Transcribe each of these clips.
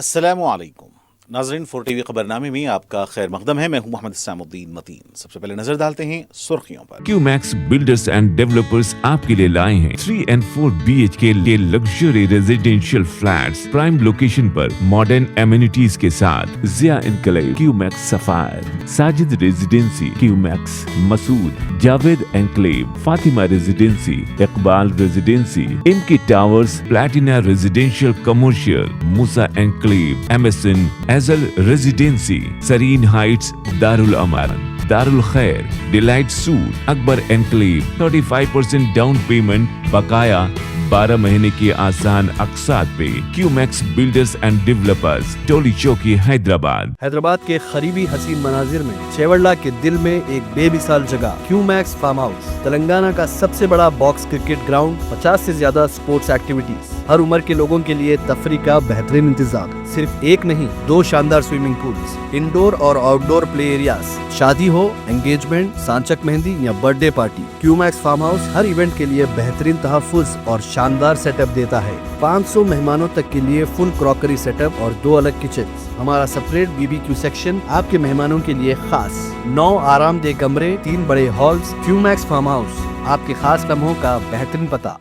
السلام علیکم ناظرین، 4 ٹی وی خبر نامے میں آپ کا خیر مقدم ہے۔ میں ہوں محمد اسلام الدین متین۔ سب سے پہلے نظر ڈالتے ہیں سرخیوں پر۔ کیو میکس بلڈرز اینڈ ڈیولپرز آپ کے لیے لائے ہیں 3 and 4 BHK کے luxury residential flats prime location پر ماڈرن ایمینٹیز کے ساتھ۔ Zia enclave, Q Max Sapphire, Sajid residency, Q Max Masood, Javed enclave, Fatima residency, Iqbal residency, ان کی towers, Platina residential commercial, Musa enclave, MSN ایزل residency, Serene Heights, Darulaman, Darulkhair, delight suite, Akbar enclave, 35% down payment بقایا 12 مہینے کی آسان اقساط پہ۔ Q Max builders and developers, Toli Chowki, Hyderabad کے قریبی حسین مناظر میں چیوڑلہ کے دل میں ایک بے مثال جگہ کیو میکس فارم ہاؤس، تلنگانہ کا سب سے بڑا باکس کرکٹ گراؤنڈ، 50 سے زیادہ سپورٹس ایکٹیویٹیز، ہر عمر کے لوگوں کے لیے تفریح کا بہترین انتظام، صرف ایک نہیں 2 شاندار سوئمنگ پولز، انڈور اور آؤٹ ڈور پلے ایریاز، شادی ہو، انگیجمنٹ، سانچک مہندی یا برتھ ڈے پارٹی، کیو میکس فارم ہاؤس ہر ایونٹ کے لیے بہترین تحفظ اور شاندار سیٹ اپ دیتا ہے۔ 500 مہمانوں تک کے لیے فل کراکری سیٹ اپ اور 2 الگ کچنز، ہمارا سپریٹ BBQ سیکشن آپ کے مہمانوں کے لیے خاص، 9 آرام دہ کمرے، 3 بڑے ہالز۔ کیو میکس فارم ہاؤس، آپ کے خاص لمحوں کا بہترین پتہ،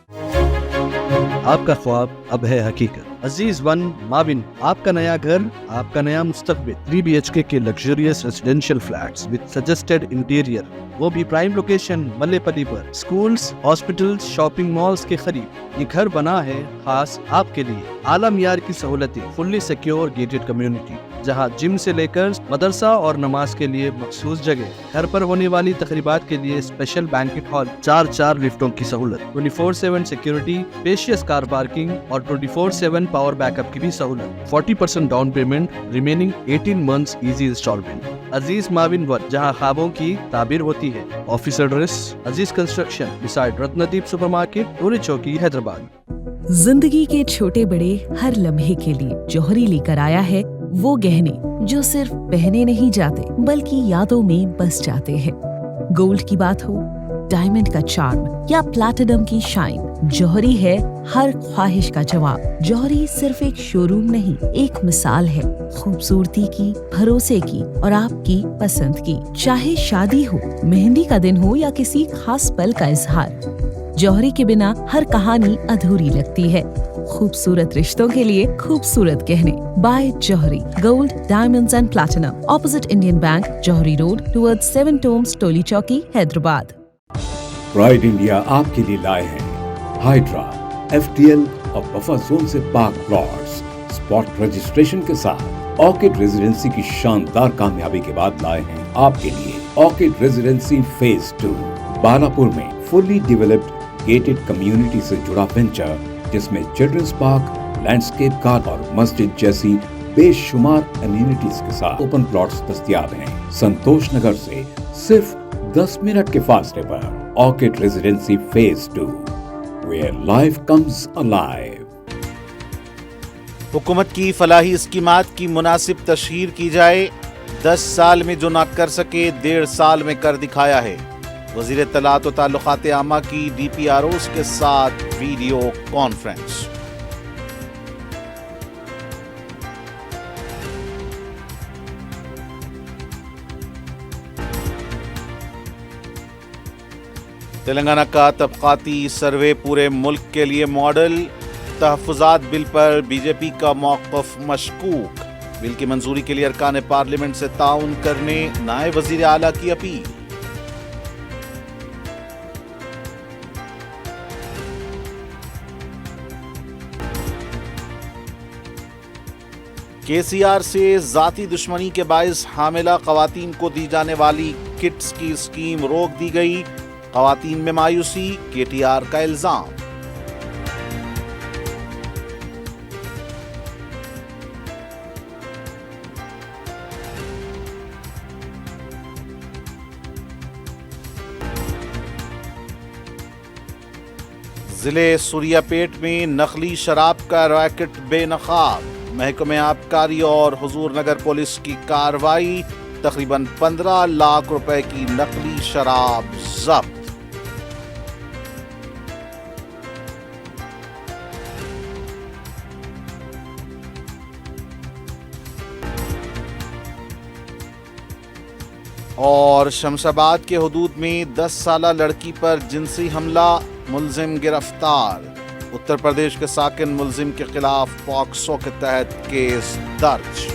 آپ کا خواب اب ہے حقیقت۔ عزیز ون ماون، آپ کا نیا گھر، آپ کا نیا مستقبل، 3 BHK کے luxurious residential flats with suggested interior, وہ بھی پرائم لوکیشن ملے پلی پر، سکولز، ہاسپٹلز، شاپنگ مالز کے قریب۔ یہ گھر بنا ہے خاص آپ کے لیے، اعلیٰ معیار کی سہولتیں، فلی سیکیور گیٹڈ کمیونٹی، جہاں جم سے لے کر مدرسہ اور نماز کے لیے مخصوص جگہ، گھر پر ہونے والی تقریبات کے لیے اسپیشل بینکٹ ہال، 4 لفٹوں کی سہولت، 24/7 سیکیورٹی، اسپیشیس کار پارکنگ اور 24/7 پاور بیک اپ کی بھی سہولت، 40% down payment, remaining 18 months easy instalment. Aziz maven one, جہاں خوابوں کی تعبیر ہوتی ہے۔ Office address Aziz construction beside Ratnadeep supermarket, Toli Chowki, Hyderabad. زندگی کے چھوٹے بڑے ہر لمحے کے لیے جوہری لے کر آیا ہے وہ گہنے جو صرف پہنے نہیں جاتے بلکہ یادوں میں بس جاتے ہیں۔ گولڈ کی بات ہو، ڈائمنڈ کا چارم یا پلاٹینم کی شائن، جوہری ہے ہر خواہش کا جواب۔ جوہری صرف ایک شو روم نہیں، ایک مثال ہے، خوبصورتی کی، بھروسے کی اور آپ کی پسند کی۔ چاہے شادی ہو، مہندی کا دن ہو یا کسی خاص پل کا اظہار، جوہری کے بنا ہر کہانی ادھوری لگتی ہے۔ خوبصورت رشتوں کے لیے خوبصورت گہنے، بائے جوہری، gold, diamonds and platinum, opposite Indian bank, جوہری روڈ، ٹورڈ 7 ٹومز، ٹولی چوکی، حیدرآباد۔ پرائڈ انڈیا آپ کے لیے لائے ہیں ہائیڈرا، FTL اور بفر زون سے پاک پلاٹس، اسپاٹ رجسٹریشن کے ساتھ۔ آرکڈ ریزیڈینسی کی شاندار کامیابی کے بعد لائے ہیں آپ کے لیے آرکڈ ریزیڈینسی فیز 2، بالاپور میں فلی ڈیولپڈ گیٹڈ کمیونٹی سے جڑا وینچر، جس میں چلڈرنس پارک، لینڈسکیپ گارڈن اور مسجد جیسی بے شمار امینٹیز کے ساتھ اوپن پلاٹس دستیاب ہیں۔ سنتوش نگر سے صرف 10 منٹ کے فاصلے پر Orchid residency phase 2، where life comes alive۔ حکومت کی فلاحی اسکیمات کی مناسب تشہیر کی جائے، 10 سال میں جو نہ کر سکے 1.5 سال میں کر دکھایا ہے۔ وزیر اطلاعات و تعلقات عامہ کی DPROs کے ساتھ ویڈیو کانفرنس۔ تلنگانہ کا طبقاتی سروے پورے ملک کے لیے ماڈل، تحفظات بل پر BJP کا موقف مشکوک، بل کی منظوری کے لیے ارکان پارلیمنٹ سے تعاون کرنے نائب وزیر اعلیٰ کی اپیل۔ KCR سے ذاتی دشمنی کے باعث حاملہ خواتین کو دی جانے والی کٹس کی اسکیم روک دی گئی، خواتین میں مایوسی، KTR کا الزام۔ ضلع سوریا پیٹ میں نقلی شراب کا ریکٹ بے نقاب، محکمہ آبکاری اور حضور نگر پولیس کی کارروائی، تقریباً 15 لاکھ روپے کی نقلی شراب ضبط۔ اور شمشاباد کے حدود میں 10 سالہ لڑکی پر جنسی حملہ، ملزم گرفتار۔ اتر پردیش کے ساکن ملزم کے خلاف پاکسو کے تحت کیس درج۔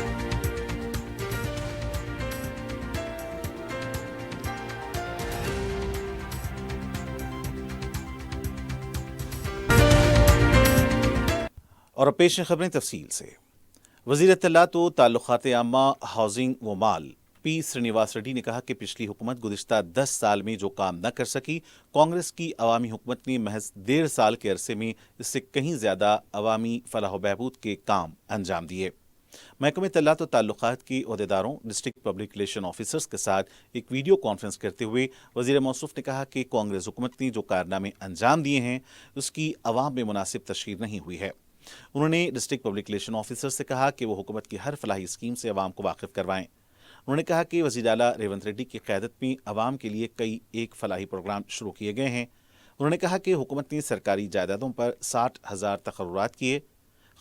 اور اب پیش ہیں خبریں تفصیل سے۔ وزیر اطلاعات و تعلقات عامہ، ہاؤسنگ و مال پی سرینیواس ریڈی نے کہا کہ پچھلی حکومت گزشتہ 10 سال میں جو کام نہ کر سکی، کانگریس کی عوامی حکومت نے محض 1.5 سال کے عرصے میں اس سے کہیں زیادہ عوامی فلاح و بہبود کے کام انجام دیے۔ محکمہ اطلاعات و تعلقات کے عہدیداروں، ڈسٹرکٹ پبلک ریلیشن آفیسرز کے ساتھ ایک ویڈیو کانفرنس کرتے ہوئے وزیر موصوف نے کہا کہ کانگریس حکومت نے جو کارنامے انجام دیے ہیں اس کی عوام میں مناسب تشہیر نہیں ہوئی ہے۔ انہوں نے ڈسٹرکٹ پبلک ریلیشن آفیسر سے کہا کہ وہ حکومت کی ہر فلاحی اسکیم سے عوام کو واقف کروائیں۔ انہوں نے کہا کہ وزیر اعلیٰ ریونت ریڈی کی قیادت میں عوام کے لیے کئی ایک فلاحی پروگرام شروع کیے گئے ہیں۔ انہوں نے کہا کہ حکومت نے سرکاری جائیدادوں پر 60,000 تقررات کیے،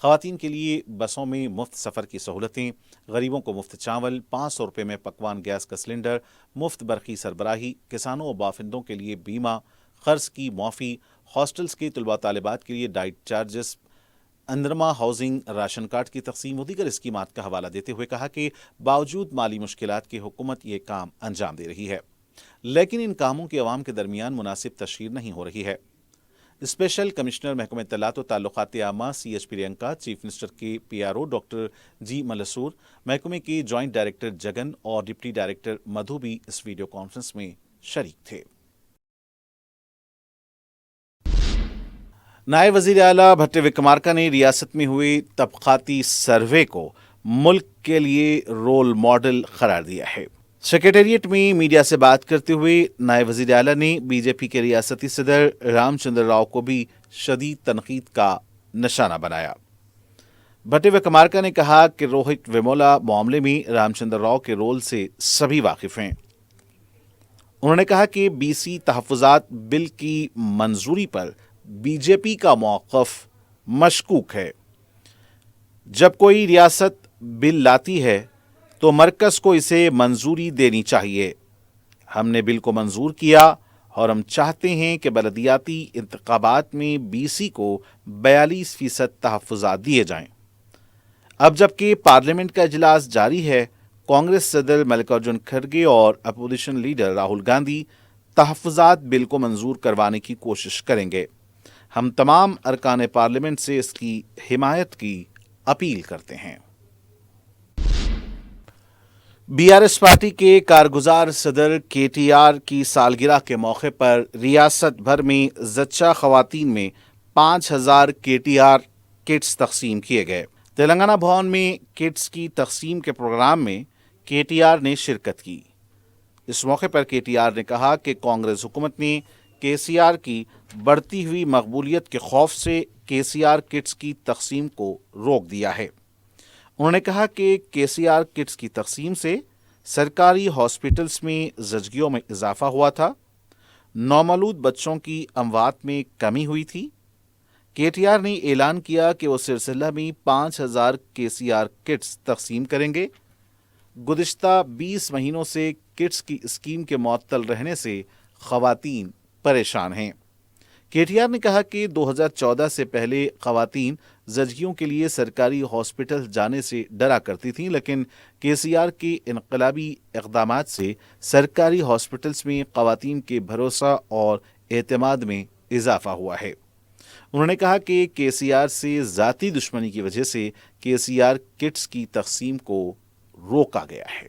خواتین کے لیے بسوں میں مفت سفر کی سہولتیں، غریبوں کو مفت چاول، 500 روپے میں پکوان گیس کا سلنڈر، مفت برقی سربراہی، کسانوں اور بافندوں کے لیے بیمہ، قرض کی معافی، ہاسٹلز کے طلباء طالبات کے لیے diet charges, Indiramma housing ration card کی تقسیم و دیگر اسکیمات کا حوالہ دیتے ہوئے کہا کہ باوجود مالی مشکلات کے حکومت یہ کام انجام دے رہی ہے، لیکن ان کاموں کی عوام کے درمیان مناسب تشہیر نہیں ہو رہی ہے۔ اسپیشل کمشنر محکمہ اطلاعات و تعلقات عامہ C H Priyanka, chief minister کے پی آر او ڈاکٹر جی ملسور، محکمے کے جوائنٹ ڈائریکٹر جگن اور ڈپٹی ڈائریکٹر مدھو بھی اس ویڈیو کانفرنس میں شریک تھے۔ نائب وزیر اعلیٰ بھٹے وکرمارکا نے ریاست میں ہوئے طبقاتی سروے کو ملک کے لیے رول ماڈل قرار دیا ہے۔ سیکریٹریٹ میں میڈیا سے بات کرتے ہوئے نائب وزیر اعلیٰ نے بی جے پی کے ریاستی صدر رام چندر راؤ کو بھی شدید تنقید کا نشانہ بنایا۔ بھٹے وکرمارکا نے کہا کہ روہت ویمولا معاملے میں رام چندر راؤ کے رول سے سبھی واقف ہیں۔ انہوں نے کہا کہ بی سی تحفظات بل کی منظوری پر بی جے پی کا موقف مشکوک ہے۔ جب کوئی ریاست بل لاتی ہے تو مرکز کو اسے منظوری دینی چاہیے۔ ہم نے بل کو منظور کیا اور ہم چاہتے ہیں کہ بلدیاتی انتخابات میں بی سی کو 42% تحفظات دیے جائیں۔ اب جبکہ پارلیمنٹ کا اجلاس جاری ہے، کانگریس صدر ملکارجن کھڑگے اور اپوزیشن لیڈر راہل گاندھی تحفظات بل کو منظور کروانے کی کوشش کریں گے۔ ہم تمام ارکان پارلیمنٹ سے اس کی حمایت کی اپیل کرتے ہیں۔ بی آر ایس پارٹی کے کارگزار صدر کے ٹی آر کی سالگرہ کے موقع پر ریاست بھر میں زچہ خواتین میں 5,000 کے ٹی آر کٹس تقسیم کیے گئے۔ تلنگانہ بھون میں کٹس کی تقسیم کے پروگرام میں کے ٹی آر نے شرکت کی۔ اس موقع پر کے ٹی آر نے کہا کہ کانگریس حکومت نے کے سی آر کی بڑھتی ہوئی مقبولیت کے خوف سے کے سی آر کٹس کی تقسیم کو روک دیا ہے۔ انہوں نے کہا کہ کے سی آر کٹس کی تقسیم سے سرکاری ہاسپٹلز میں زچگیوں میں اضافہ ہوا تھا، نومولود بچوں کی اموات میں کمی ہوئی تھی۔ کے ٹی آر نے اعلان کیا کہ وہ سلسلہ میں 5,000 کے سی آر کٹس تقسیم کریں گے۔ گزشتہ 20 مہینوں سے کٹس کی اسکیم کے معطل رہنے سے خواتین پریشان ہیں۔ کے ٹی آر نے کہا کہ 2014 سے پہلے خواتین زچگیوں کے لیے سرکاری ہاسپٹل جانے سے ڈرا کرتی تھیں، لیکن کے سی آر کے انقلابی اقدامات سے سرکاری ہاسپٹلز میں خواتین کے بھروسہ اور اعتماد میں اضافہ ہوا ہے۔ انہوں نے کہا کہ کے سی آر سے ذاتی دشمنی کی وجہ سے کے سی آر کٹس کی تقسیم کو روکا گیا ہے۔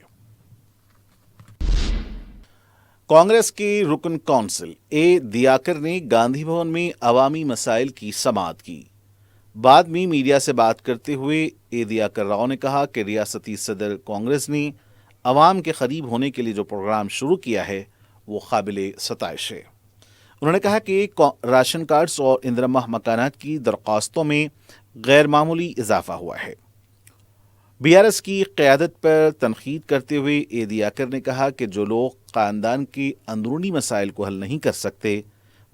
کانگریس کے رکن کونسل اے دیاکر نے گاندھی بھون میں عوامی مسائل کی سماعت کی۔ بعد میں میڈیا سے بات کرتے ہوئے اے دیاکر راؤ نے کہا کہ ریاستی صدر کانگریس نے عوام کے قریب ہونے کے لیے جو پروگرام شروع کیا ہے وہ قابل ستائش ہے۔ انہوں نے کہا کہ راشن کارڈز اور اندرمہ مکانات کی درخواستوں میں غیر معمولی اضافہ ہوا ہے۔ بی آر ایس کی قیادت پر تنقید کرتے ہوئے اے دیاکر نے کہا کہ جو لوگ خاندان کے اندرونی مسائل کو حل نہیں کر سکتے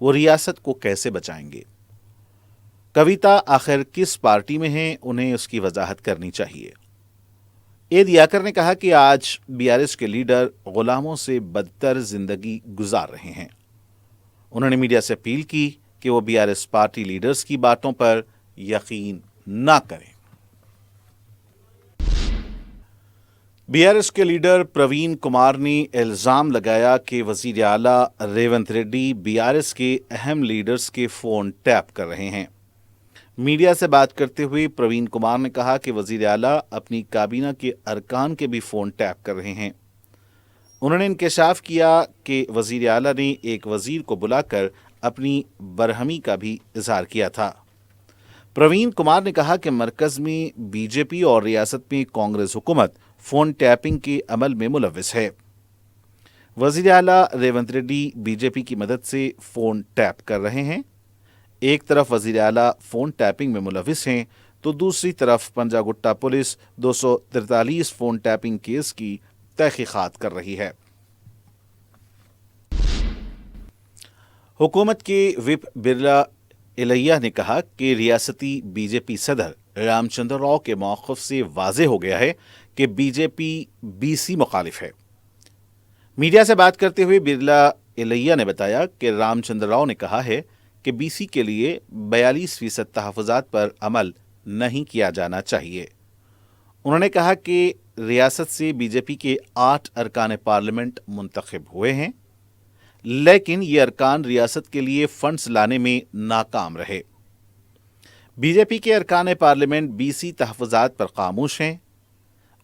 وہ ریاست کو کیسے بچائیں گے۔ کویتا آخر کس پارٹی میں ہیں، انہیں اس کی وضاحت کرنی چاہیے۔ ए दियाकर ने कहा कि आज बीआरएस के लीडर गुलामों से बदतर जिंदगी गुजार रहे हैं। उन्होंने मीडिया से अपील की कि वो बीआरएस पार्टी लीडर्स की बातों पर यकीन ना करें। बीआरएस के लीडर प्रवीण कुमार ने इल्जाम लगाया कि वजीर आला रेवंत रेड्डी बीआरएस के अहम लीडर्स के फोन टैप कर रहे हैं। मीडिया से बात करते हुए प्रवीण कुमार ने कहा कि वजीर आला अपनी काबीना के अरकान के भी फोन टैप कर रहे हैं। उन्होंने इंकशाफ किया कि वजीर आला ने एक वजीर को बुलाकर अपनी बरहमी का भी इजहार किया था। प्रवीण कुमार ने कहा कि मरकज में बीजेपी और रियासत में कांग्रेस हुकूमत फोन टैपिंग के अमल में मुलविस है। वजीर आला रेवंत रेड्डी बीजेपी की मदद से फोन टैप कर रहे हैं। एक तरफ वजीर आला फोन टैपिंग में मुलविस हैं तो दूसरी तरफ Panjagutta police 243 phone tapping case की तहकीकात कर रही है। हुकूमत के विप बिरला इलैया ने कहा कि रियासती बीजेपी सदर रामचंद्र राव के मौक़िफ़ से वाज़ेह हो गया है कि बीजेपी बीसी मुखालिफ है। मीडिया से बात करते हुए बिरला इलैया ने बताया कि रामचंद्र राव ने कहा है कि बीसी के लिए 42% तहफ़्फ़ुज़ात पर अमल नहीं किया जाना चाहिए। उन्होंने कहा कि रियासत से बीजेपी के 8 अरकान पार्लियामेंट मुंतखब हुए हैं, लेकिन ये अरकान रियासत के लिए फंड्स लाने में नाकाम रहे। बीजेपी के अरकान पार्लियामेंट बीसी तहफ़्फ़ुज़ात पर खामोश हैं।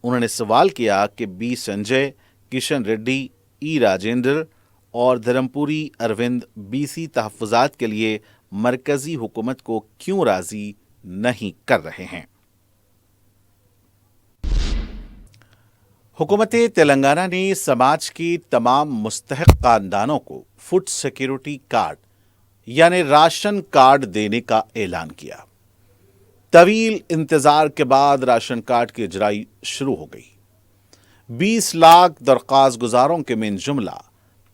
उन्होंने सवाल किया कि बी संजय, किशन रेड्डी, ई राजेंद्र और धर्मपुरी अरविंद बीसी तहफ़्फ़ुज़ात के लिए मरकजी हुकूमत को क्यों राज़ी नहीं कर रहे हैं। हुकूमत तेलंगाना ने समाज के तमाम मुस्तहक़ ख़ानदानों को फूड सिक्योरिटी कार्ड यानी राशन कार्ड देने का ऐलान किया। तवील इंतजार के बाद राशन कार्ड की इजराई शुरू हो गई। 20 लाख दरख्वास्त गुजारों के मिन जुमला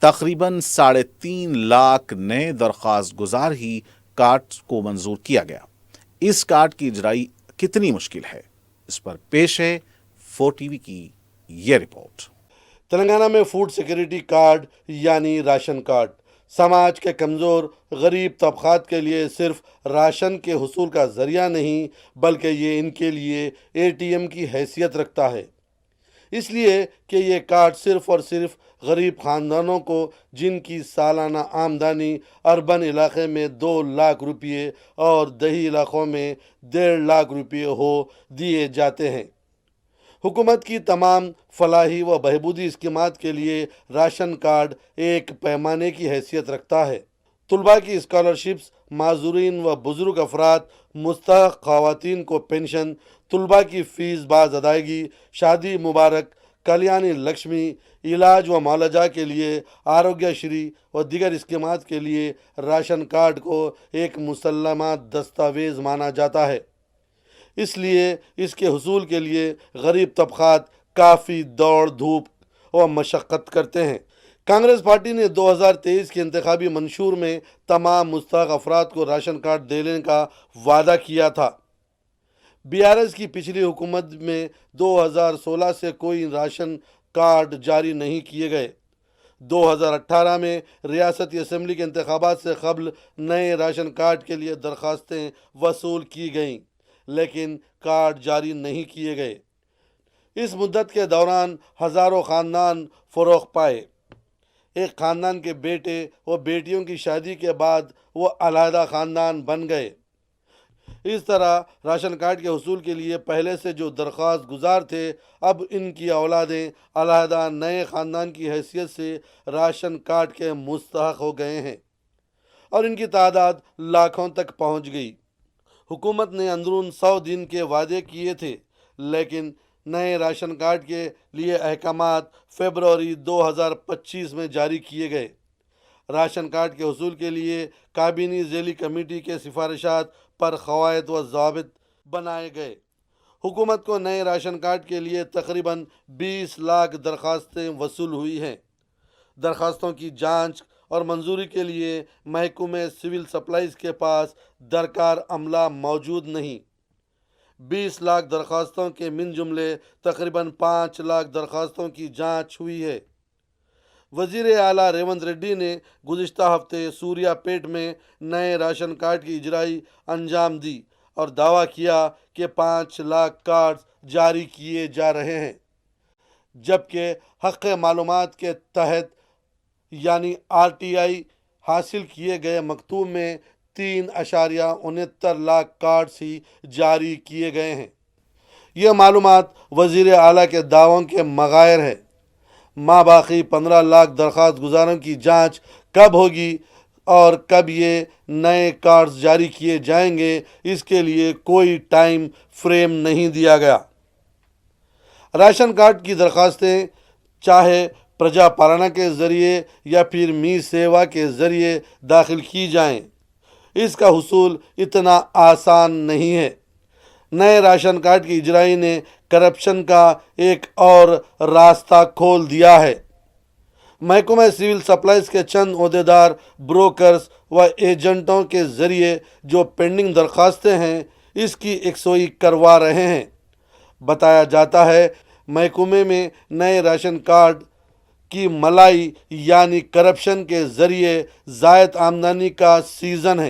तकरीबन 3.5 लाख नए दरख्वास्त गुजार ही कार्ड को मंजूर किया गया। इस कार्ड की इजराई कितनी मुश्किल है, इस पर पेश है 4TV की ये रिपोर्ट। तेलंगाना में फूड सिक्योरिटी कार्ड यानी राशन कार्ड समाज के कमज़ोर गरीब तबक़ात के लिए सिर्फ राशन के हुसूल का ज़रिया नहीं बल्कि ये इनके लिए ATM की हैसियत रखता है। इसलिए कि ये कार्ड सिर्फ़ और सिर्फ गरीब ख़ानदानों को जिनकी सालाना आमदनी अर्बन इलाके में 2 लाख रुपये और दही इलाक़ों में 1.5 लाख रुपये हो दिए जाते हैं। हुकूमत की तमाम फलाही व बहबूदी स्कीमात के लिए राशन कार्ड एक पैमाने की हैसियत रखता है। तुलबा की स्कॉलरशिप्स, माजूरीन व बुजुर्ग अफराद, मुस्तहक़ ख़वातीन को पेंशन, तुलबा की फ़ीस बाज़ अदायगी, शादी मुबारक, कल्याणी लक्ष्मी, इलाज व मालजा के लिए आरोग्यश्री व दीगर स्कीमात के लिए राशन कार्ड को एक मुसल्लमा दस्तावेज़ माना जाता है। इसलिए इसके हुसूल के लिए गरीब तबक़ात काफ़ी दौड़ धूप और मशक्क़त करते हैं। कांग्रेस पार्टी ने 2023 के इंतखाबी मंशूर में तमाम मुस्तहक़ अफराद को राशन कार्ड देने का वादा किया था। बीआरएस की पिछली हुकूमत में 2016 से कोई राशन कार्ड जारी नहीं किए गए। 2018 में रियासती असम्बली के इंतखाबात से क़ब्ल नए राशन कार्ड के लिए दरख्वास्तें वसूल की गईं, लेकिन कार्ड जारी नहीं किए गए। इस मुद्दत के दौरान हज़ारों ख़ानदान फ़रोग़ पाए। एक ख़ानदान के बेटे व बेटियों की शादी के बाद वो अलहदा ख़ानदान बन गए। इस तरह राशन कार्ड के हुसूल के लिए पहले से जो दरख्वास्त गुजार थे, अब इनकी औलादें अलहदा नए ख़ानदान की हैसियत से राशन कार्ड के मुस्तहक़ हो गए हैं और इनकी तादाद लाखों तक पहुँच गई। हुकूमत ने अंदरून 100 दिन के वादे किए थे, लेकिन नए राशन कार्ड के लिए अहकामात फरवरी 2025 में जारी किए गए। राशन कार्ड के हुसूल के लिए काबीनी ज़ैली कमेटी के सिफारिशात पर क़वायद व ज़ाबित बनाए गए। हुकूमत को नए राशन कार्ड के लिए तकरीबन 20 लाख दरख्वास्तें वसूल हुई हैं। दरख्वास्तों की जांच और मंजूरी के लिए महकमे सिविल सप्लाईज़ के पास दरकार अमला मौजूद नहीं। 20 लाख दरख्वास्तों के मिन जुमले तकरीबन 5 लाख दरख्वास्तों की जांच हुई है। वज़ीर आला रेवंत रेड्डी ने गुज़िश्ता हफ्ते सूर्यापेट में नए राशन कार्ड की इजराई अंजाम दी और दावा किया कि 5 लाख कार्ड जारी किए जा रहे हैं, जबकि हक़ मालूमात के तहत यानी RTI हासिल किए गए मकतूब में 3.69 लाख कार्ड्स ही जारी किए गए हैं। यह मालूमात वज़ीर आला के दावों के मगायर है। बाकी 15 लाख दरख्वास्त गुजारों की जांच कब होगी और कब ये नए कार्ड्स जारी किए जाएंगे, इसके लिए कोई टाइम फ्रेम नहीं दिया गया। राशन कार्ड की दरख्वास्तें चाहे प्रजा पालना के ज़रिए या फिर मी सेवा के ज़रिए दाखिल की जाएं, इसका हुसूल इतना आसान नहीं है। नए राशन कार्ड की इजराई ने करप्शन का एक और रास्ता खोल दिया है। महकमा सिविल सप्लाईज के चंद ओहदेदार ब्रोकर्स व एजेंटों के ज़रिए जो पेंडिंग दरख्वास्तें हैं, इसकी एकसोई करवा रहे हैं। बताया जाता है महकमे में नए राशन कार्ड की मलाई यानी करप्शन के ज़रिए ज़ायद आमदनी का सीज़न है।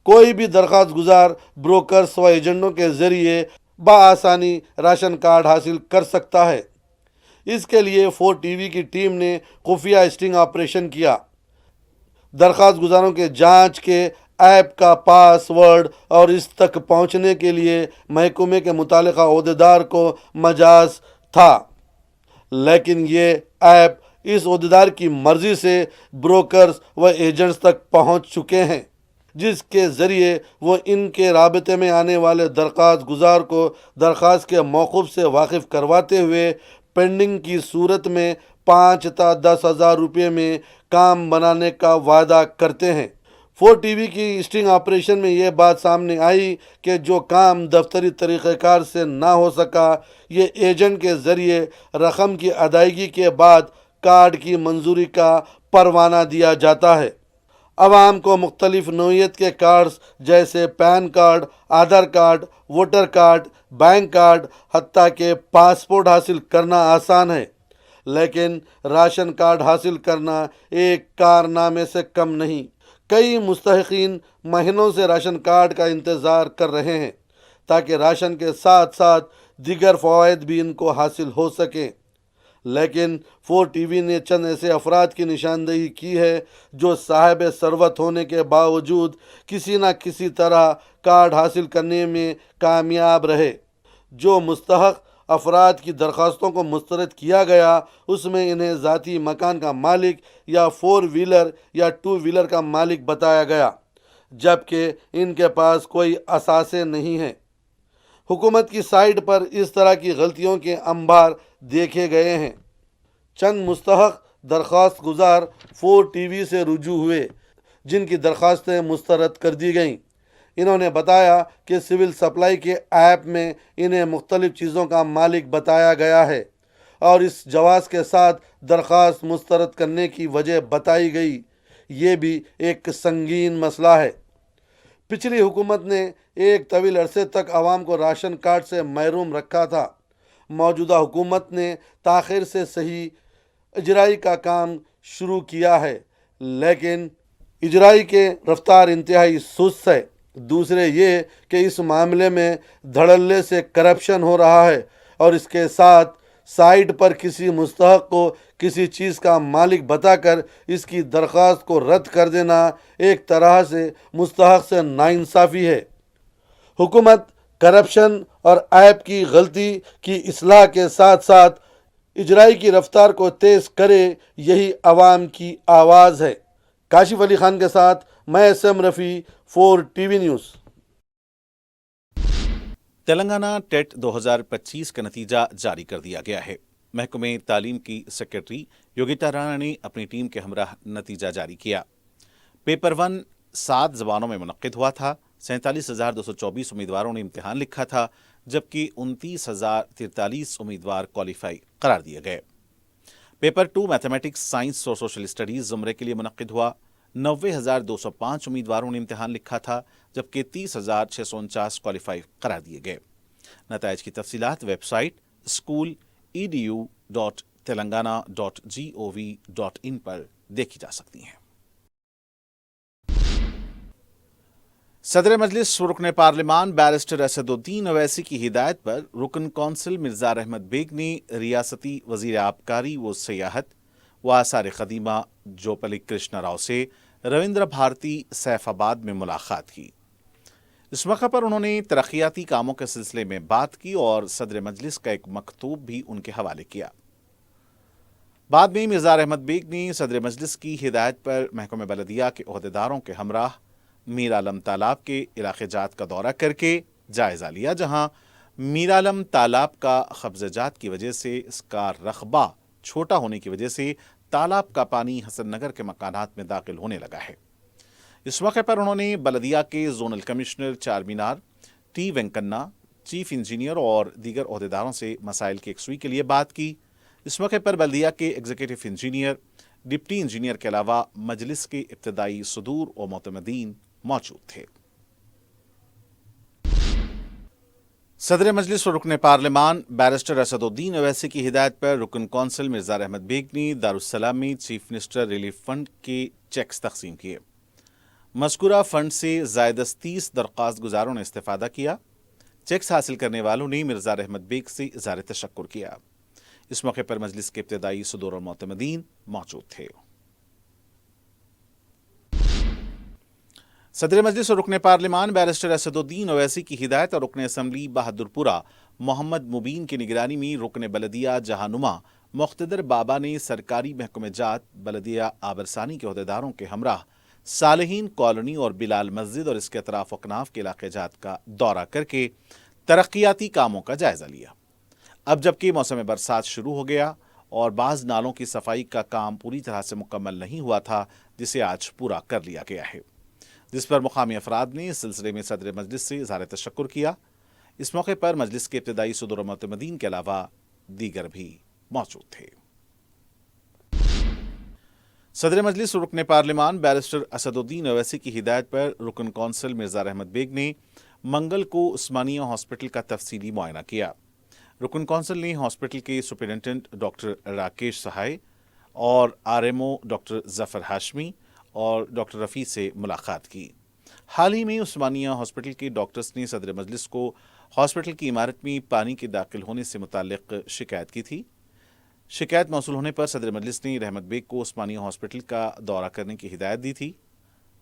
कोई भी दरख्वास्त गुजार ब्रोकर्स व एजेंटों के ज़रिए बआसानी राशन कार्ड हासिल कर सकता है। इसके लिए 4TV की टीम ने खुफिया स्टिंग ऑपरेशन किया। दरख्वास्त गुजारों के जांच के ऐप का पासवर्ड और इस तक पहुंचने के लिए महकमे के मुतालिका ओहदेदार को मजाज था, लेकिन ये ऐप इस ओहदेदार की मर्ज़ी से ब्रोकर्स व एजेंट्स तक पहुंच चुके हैं, जिसके ज़रिए वो इनके राबते में आने वाले दरख्वास्त गुजार को दरख्वास्त के मौक़ूफ़ से वाकिफ़ करवाते हुए पेंडिंग की सूरत में 5 ta 10 हज़ार रुपये में काम बनाने का वादा करते हैं। 4TV की स्टिंग ऑपरेशन में ये बात सामने आई कि जो काम दफ्तरी तरीक़ेकार से ना हो सका, ये एजेंट के ज़रिए रकम की अदायगी के बाद कार्ड की मंजूरी का परवाना दिया जाता है। अवाम को मुख्तलिफ नौइयत के कार्ड्स जैसे PAN card, Aadhaar card, voter card, bank card, हत्ता के पासपोर्ट हासिल करना आसान है, लेकिन राशन कार्ड हासिल करना एक कारनामे से कम नहीं। कई मुस्तहिकीन महीनों से राशन कार्ड का इंतज़ार कर रहे हैं ताकि राशन के साथ साथ दीगर फ़वाइद भी इनको हासिल हो सकें, लेकिन 4TV ने चंद ऐसे अफराद की निशानदेही की है जो साहिब सरवत होने के बावजूद किसी न किसी तरह कार्ड हासिल करने में कामयाब रहे। जो मुस्तहक अफराद की दरख्वास्तों को मुस्तरद किया गया, उसमें इन्हें ज़ाती मकान का मालिक या 4 व्हीलर या 2 व्हीलर का मालिक बताया गया, जबकि इनके पास कोई असासे नहीं हैं। हुकूमत की साइट पर इस तरह की गलतियों के अंबार देखे गए हैं। चंद मुस्तहक दरख्वास्त गुजार 4TV से रुजू हुए, जिनकी दरख्वास्तें मुस्तरद कर दी गईं। इन्होंने बताया कि सिविल सप्लाई के ऐप में इन्हें मुख्तलिफ चीज़ों का मालिक बताया गया है और इस जवाज़ के साथ दरख्वास्त मुस्तरद करने की वजह बताई गई। ये भी एक संगीन मसला है। पिछली हुकूमत ने एक तवील अरसे तक आवाम को राशन कार्ड से महरूम रखा था। मौजूदा हुकूमत ने ताख़िर से सही इजराई का काम शुरू किया है, लेकिन इजराई के रफ्तार इंतहाई सुस्त है। दूसरे ये कि इस मामले में धड़ल्ले से करप्शन हो रहा है और इसके साथ साइट पर किसी मुस्तहक को किसी चीज़ का मालिक बताकर इसकी दरख्वास्त को रद्द कर देना एक तरह से मुस्तहक से नाइंसाफ़ी है। हुकूमत करप्शन और ऐप की गलती की इस्लाह के साथ साथ इजराई की रफ्तार को तेज़ करे, यही आवाम की आवाज़ है। काशिफ अली खान के साथ मैं SM Rafi, 4TV news. Telangana TET 2025 का नतीजा जारी कर दिया गया है। महकमे तालीम की सेक्रेटरी योगिता राणा ने अपनी टीम के हमराह नतीजा जारी किया। पेपर 1 7 ज़बानों में मुनक्किद हुआ था। 47,224 उम्मीदवारों ने इम्तिहान लिखा था, जबकि 29,043 उम्मीदवार क्वालिफाई करार दिए गए। पेपर 2 मैथमेटिक्स, साइंस और सोशल स्टडीज़ ज़ुमरे के लिए मुनक्किद हुआ। 90,205 उम्मीदवारों ने इम्तिहान लिखा था, जबकि 30,649 क्वालिफाई करार दिए गए। नताइज की तफसीलात वेबसाइट school.edu.telangana.gov.in पर देखी जा सकती हैं। सदर मजलिस रुकन पार्लिमान बैरिस्टर असदुद्दीन ओवैसी की हिदायत पर रुकन कौंसिल मिर्जार अहमद बेग ने रियासती वजीर आबकारी व सियाहत व आसार कदीमा जोपली कृष्णा राव से रविंद्र भारती सैफाबाद में मुलाकात की। इस मौके पर उन्होंने तरक्याती कामों के सिलसिले में बात की और सदर मजलिस का एक मकतूब भी उनके हवाले किया। बाद में मिर्जार अहमद बेग ने सदर मजलिस की हिदायत पर महकमे बलदिया के ओहदेदारों के हमराह मीर आलम तालाब के इलाके जात का दौरा करके जायजा लिया, जहां मीर आलम तालाब का कब्ज़ात की वजह से इसका रकबा छोटा होने की वजह से तालाब का पानी हसन नगर के मकानात में दाखिल होने लगा है। इस मौके पर उन्होंने बलदिया के zonal commissioner Charminar T Venkanna, chief engineer और दीगर ओहदेदारों से मसाइल की यकसुई के लिए बात की। इस मौके पर बल्दिया के एग्जीक्यूटिव इंजीनियर, डिप्टी इंजीनियर के अलावा मजलिस के इब्तदाई सदूर और मोतमदीन मौजूद थे। सदर मजलिस और रुकन पार्लिमान बैरिस्टर असदुद्दीन ओवैसी की हिदायत पर रुकन कौंसिल मिर्जार अहमद बेग ने दारुस्सलाम में चीफ मिनिस्टर रिलीफ फंड के चेक्स तकसीम किए। मज़कूरा फंड से ज़ायदस 30 दरख्वास्त गुजारों ने इस्तेफादा किया। चेक्स हासिल करने वालों ने मिर्जार अहमद बेग से इज़हार तशक्कुर किया। इस मौके पर मजलिस के इब्तदाई सदूर और मोतमदीन मौजूद थे। सदर मजलिस और रुकन पार्लिमान बैरिस्टर असदुद्दीन ओवैसी की हिदायत और रुकन असम्बली बहादुरपुरा मोहम्मद मुबीन की निगरानी में रुकन बलदिया जहानुमा मुख्तदर बाबा ने सरकारी महकमे जात बलदिया आबरसानी के ओहदेदारों के हमराह सालेहीन कॉलोनी और बिलाल मस्जिद और इसके अतराफ अकनाफ के इलाके जात का दौरा करके तरक्याती कामों का जायजा लिया। अब जबकि मौसम बरसात शुरू हो गया और बाज़ नालों की सफाई का काम पूरी तरह से मुकम्मल नहीं हुआ था, जिसे आज पूरा कर लिया गया है, जिस पर मुकामी अफराद ने इस सिलसिले में सदर मजलिस से इज़हार तशक्कुर किया। इस मौके पर मजलिस के इब्तदाई सदर मुतमदीन के अलावा दीगर भी मौजूद थे। सदर मजलिस और रुकन पार्लिमान बैरिस्टर असदुद्दीन ओवैसी की हिदायत पर रुकन कौंसिल मिर्जार अहमद बेग ने मंगल को उस्मानिया हॉस्पिटल का तफसीली मुआयना किया। रुकन कौंसिल ने हॉस्पिटल के सुपरिटेंडेंट डॉक्टर राकेश सहाय और आरएमओ डॉक्टर जफर हाशमी और डॉक्टर रफ़ी से मुलाकात की। हाल ही में उस्मानिया हॉस्पिटल के डॉक्टर्स ने सदर मजलिस को हॉस्पिटल की इमारत में पानी के दाखिल होने से मुताल्लिक शिकायत की थी। शिकायत मौसूल होने पर सदर मजलिस ने रहमत बेग को उस्मानिया हॉस्पिटल का दौरा करने की हिदायत दी थी।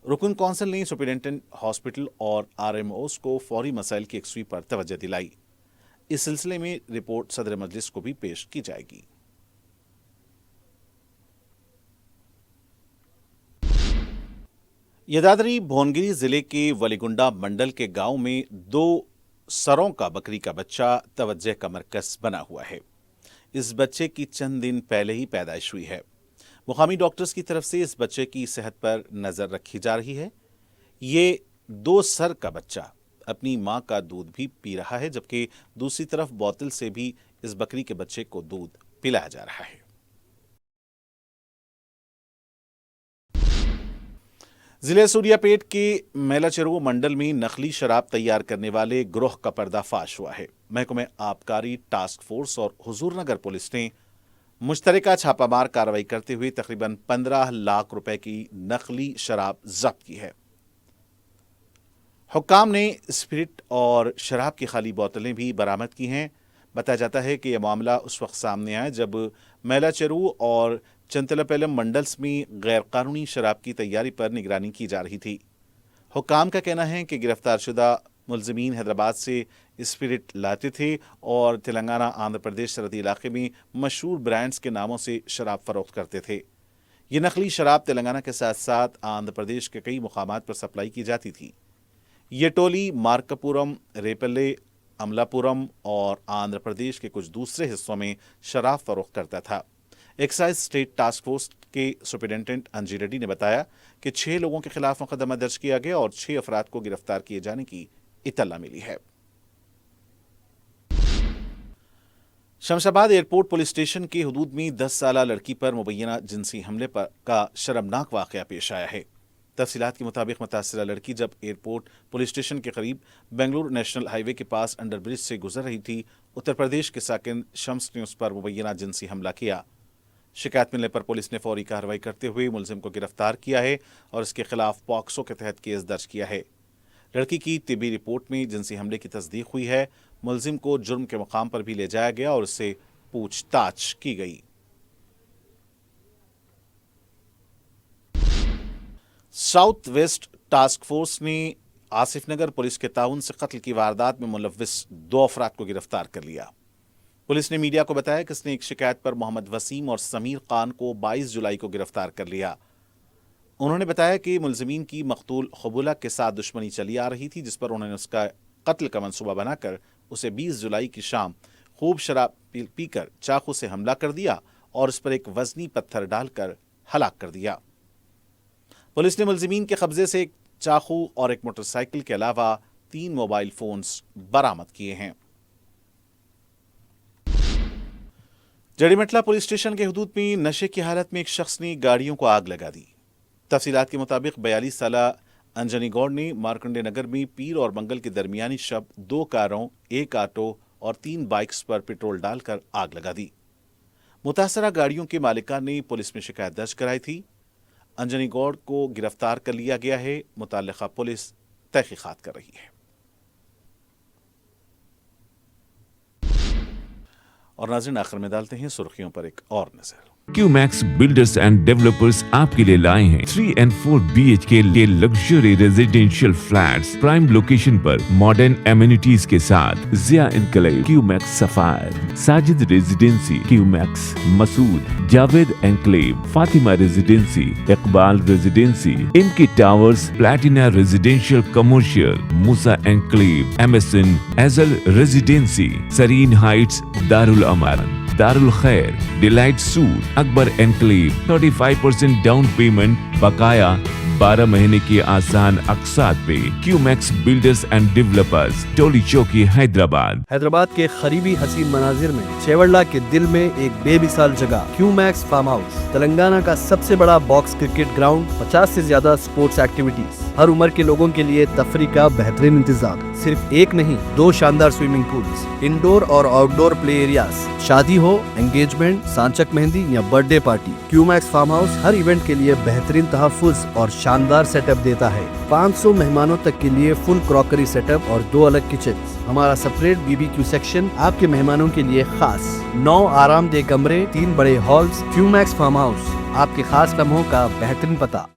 रुकन कौंसिल ने सुपरिटेंडेंट हॉस्पिटल और आरएमओस को फौरी मसाइल की यकसुई पर तवज्जो दिलाई। इस सिलसिले में रिपोर्ट सदर मजलिस को भी पेश की जाएगी। यदाद्री भोनगिरी जिले के वलीगुंडा मंडल के गांव में 2 सरों का बकरी का बच्चा तवज्जो का मरकज बना हुआ है। इस बच्चे की चंद दिन पहले ही पैदाइश हुई है। मुकामी डॉक्टर्स की तरफ से इस बच्चे की सेहत पर नजर रखी जा रही है। ये 2 सर का बच्चा अपनी मां का दूध भी पी रहा है, जबकि दूसरी तरफ बोतल से भी इस बकरी के बच्चे को दूध पिलाया जा रहा है। जिले सूर्यापेट के मेलाचेरू मंडल में नकली शराब तैयार करने वाले गिरोह का पर्दाफाश हुआ है। महकमे आबकारी टास्क फोर्स और हुजूरनगर पुलिस ने मुश्तरका छापामार कार्रवाई करते हुए तकरीबन 15 लाख रुपए की नकली शराब जब्त की है। हुक्काम ने स्पिरिट और शराब की खाली बोतलें भी बरामद की हैं। बताया जाता है कि यह मामला उस वक्त सामने आया जब मेलाचेरू और चंतलापेलम मंडल्स में गैरकानूनी शराब की तैयारी पर निगरानी की जा रही थी। हुक्काम का कहना है कि गिरफ्तार शुदा मुलजिमीन हैदराबाद से स्पिरिट लाते थे और तेलंगाना आंध्र प्रदेश सरहदी इलाके में मशहूर ब्रांड्स के नामों से शराब फरोख्त करते थे। ये नकली शराब तेलंगाना के साथ साथ आंध्र प्रदेश के कई मुकामात पर सप्लाई की जाती थी। ये टोली मार्कापुरम, रेपल्ले, अमलापुरम और आंध्र प्रदेश के कुछ दूसरे हिस्सों में शराब फरोख्त करता था। एक्साइज स्टेट टास्क फोर्स के सुपरिटेंडेंट अंजी रेड्डी ने बताया कि 6 लोगों के खिलाफ मुकदमा दर्ज किया गया और 6 अफराद को गिरफ्तार किए जाने की इत्तला मिली है। शमशाबाद एयरपोर्ट पुलिस स्टेशन के हुदूद में 10 साला लड़की पर मुबैना जिनसी हमले का शर्मनाक वाकया पेश आया है। तफसीलात के मुताबिक मुतासरा लड़की जब एयरपोर्ट पुलिस स्टेशन के करीब बेंगलुरु नेशनल हाईवे के पास अंडर ब्रिज से गुजर रही थी, उत्तर प्रदेश के साकिन शम्स ने उस पर मुबैना जिनसी हमला किया। शिकायत मिलने पर पुलिस ने फौरी कार्रवाई करते हुए मुलजिम को गिरफ्तार किया है और इसके खिलाफ पॉक्सो के तहत केस दर्ज किया है। लड़की की तिब्बी रिपोर्ट में जिनसी हमले की तस्दीक हुई है। मुलजिम को जुर्म के मकाम पर भी ले जाया गया और उससे पूछताछ की गई। साउथ वेस्ट टास्क फोर्स ने आसिफ नगर पुलिस के ताउन से कत्ल की वारदात में मुलव्विस 2 अफराद को गिरफ्तार कर लिया। पुलिस ने मीडिया को बताया कि उसने एक शिकायत पर मोहम्मद वसीम और समीर खान को 22 जुलाई को गिरफ्तार कर लिया। उन्होंने बताया कि मुलजिमीन की मकतूल खबूला के साथ दुश्मनी चली आ रही थी, जिस पर उन्होंने उसका कत्ल का मंसूबा बनाकर उसे 20 जुलाई की शाम खूब शराब पीकर चाकू से हमला कर दिया और उस पर एक वजनी पत्थर डालकर हलाक कर दिया। पुलिस ने मुलजिमीन के कब्जे से एक चाकू और एक मोटरसाइकिल के अलावा 3 मोबाइल फोन्स बरामद किए हैं। जड़ीमटला पुलिस स्टेशन के हुदूद में नशे की हालत में एक शख्स ने गाड़ियों को आग लगा दी। तफसीलात के मुताबिक 42 साला अंजनी गौड़ ने मार्कंडे नगर में पीर और मंगल के दरमियानी शब 2 कारों, 1 ऑटो और 3 बाइक्स पर पेट्रोल डालकर आग लगा दी। मुतासरा गाड़ियों के मालिकान ने पुलिस में शिकायत दर्ज कराई थी। अंजनी गौड़ को गिरफ्तार कर लिया गया है। मुतल्लिका पुलिस तहकीकात कर रही है। और नाज़रीन, आखिर में डालते हैं सुर्खियों पर एक और नजर। क्यूमैक्स बिल्डर्स एंड डेवलपर्स आपके लिए लाए हैं 3 and 4 BHK के luxury residential flats prime location पर मॉडर्न एमिनिटीज के साथ Zia enclave, Q Max Sapphire, Sajid residency, Q Max Masood, Javed enclave, Fatima residency, Iqbal residency, इनकी towers, Platina residential commercial, Musa enclave, MSN एजल residency, Serene Heights, Darul Aman, Darul Khair, delight suite, Akbar enclave, 35% down payment, बकाया 12 महीने की आसान अकसात पे। Q Max builders and developers, Toli Chowki, Hyderabad. Hyderabad के करीबी हसीन मनाजिर में चेवड़ला के दिल में एक बेमिसाल जगह क्यूमैक्स फार्म हाउस, तेलंगाना का सबसे बड़ा बॉक्स क्रिकेट ग्राउंड, 50 से ज्यादा स्पोर्ट्स एक्टिविटीज, हर उम्र के लोगों के लिए तफरी का बेहतरीन इंतजाम। सिर्फ एक नहीं, 2 शानदार स्विमिंग पूल्स, इंडोर और आउटडोर प्ले एरियाज, शादी हो, एंगेजमेंट, सांचक मेहंदी या birthday party, Q Max farm house हर इवेंट के लिए बेहतरीन तहफ्फुज़ और शानदार सेटअप देता है। 500 मेहमानों तक के लिए फुल क्रॉकरी सेटअप और 2 अलग किचन। हमारा सेपरेट BBQ सेक्शन आपके मेहमानों के लिए खास। 9 आरामदेह कमरे, 3 बड़े हॉल्स। क्यूमैक्स फार्म हाउस, आपके खास लम्हों का बेहतरीन पता।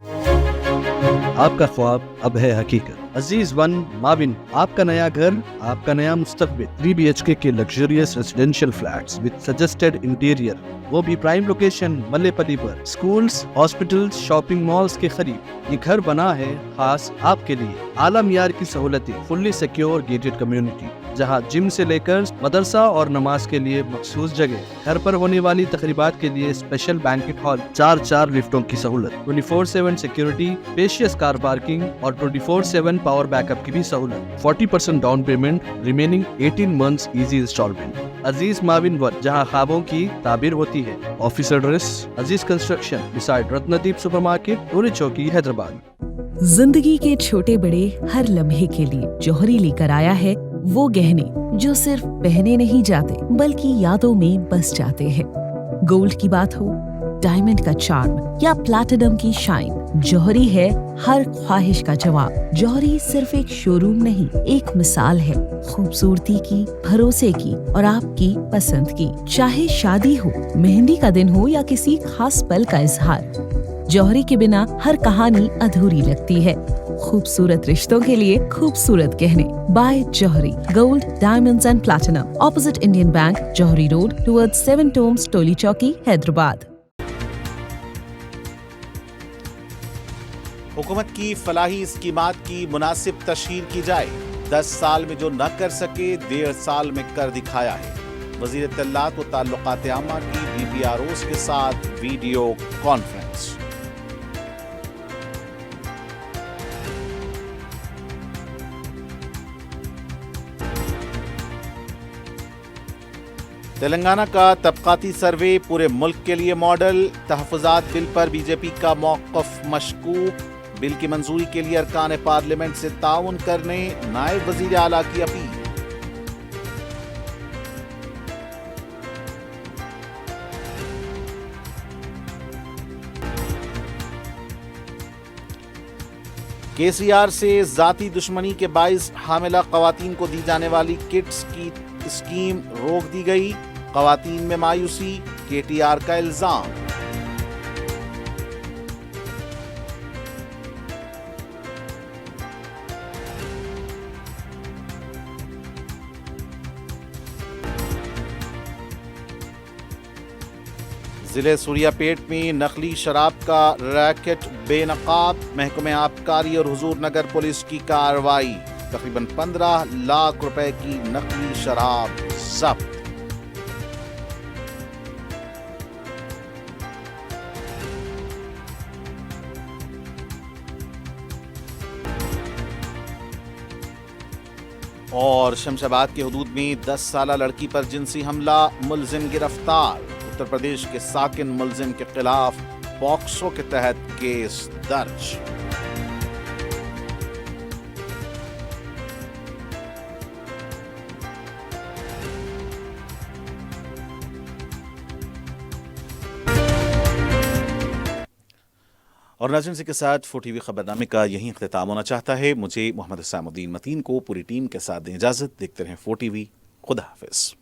आपका ख्वाब अब है हकीकत। अजीज वन माविन, आपका नया घर, आपका नया मुस्तकबिल। 3 BHK के luxurious residential flats with suggested interior, वो भी प्राइम लोकेशन मल्लेपल्ली पर। स्कूल्स, हॉस्पिटल्स, शॉपिंग मॉल्स के करीब ये घर बना है खास आपके लिए। आला मियार की सहूलतें, फुल्ली सिक्योर गेटेड कम्युनिटी, जहां जिम से लेकर मदरसा और नमाज के लिए मखसूस जगह। घर पर होने वाली तकरीबात के लिए स्पेशल बैंकेट हॉल, 4 लिफ्टों की सहूलत, 24/7 सिक्योरिटी, स्पेशियस कार पार्किंग और 24/7 पावर बैकअप की भी सहूलत। 40% down payment, remaining 18 months easy instalment. Aziz maven one, जहां ख्वाबों की ताबीर होती है। Office address Aziz construction beside Ratnadeep supermarket, Toli Chowki, Hyderabad. जिंदगी के छोटे बड़े हर लम्हे के लिए जौहरी लेकर आया है वो गहने जो सिर्फ पहने नहीं जाते बल्कि यादों में बस जाते हैं। गोल्ड की बात हो, डायमंड का चार्म या प्लैटिनम की शाइन, जौहरी है हर ख्वाहिश का जवाब। जौहरी सिर्फ एक शोरूम नहीं, एक मिसाल है खूबसूरती की, भरोसे की और आपकी पसंद की। चाहे शादी हो, मेहंदी का दिन हो या किसी खास पल का इजहार, जौहरी के बिना हर कहानी अधूरी लगती है। खूबसूरत रिश्तों के लिए खूबसूरत गहने by Jauhari. Gold, diamonds and platinum, opposite Indian Bank, Jauhari road, towards 7 tombs, Toli Chowki, Hyderabad. हुकूमत की फलाही स्कीमात की मुनासिब तशहीर की जाए। 10 साल में जो न कर सके 1.5 साल में कर दिखाया है। वज़ीर इत्तलात व ताल्लुकात आमा की BPROs के साथ वीडियो कॉन्फ्रेंस। तेलंगाना का तबकाती सर्वे पूरे मुल्क के लिए मॉडल। तहफ़्फ़ुज़ात बिल पर BJP का मौक़िफ़ मशकूक। بل کی منظوری کے لیے ارکان پارلیمنٹ سے تعاون کرنے نائب وزیر اعلیٰ کی اپیل۔ کے سی آر سے ذاتی دشمنی کے باعث حاملہ خواتین کو دی جانے والی کٹس کی اسکیم روک دی گئی، خواتین میں مایوسی، کے ٹی آر کا الزام۔ ضلع سوریہ پیٹ میں نقلی شراب کا ریکٹ بے نقاب، محکمہ آبکاری اور حضور نگر پولیس کی کارروائی، تقریباً 15 لاکھ روپے کی نقلی شراب ضبط۔ اور شمس آباد کی حدود میں 10 سالہ لڑکی پر جنسی حملہ، ملزم گرفتار، اتر پردیش کے ساکن ملزم کے خلاف پاکسو کے تحت کیس درج۔ اور ناظرین سے کے ساتھ 4 ٹی وی خبرنامے کا یہیں اختتام ہونا چاہتا ہے۔ مجھے محمد حسام الدین متین کو پوری ٹیم کے ساتھ دیں اجازت۔ دیکھتے رہیں 4 ٹی وی۔ خدا حافظ۔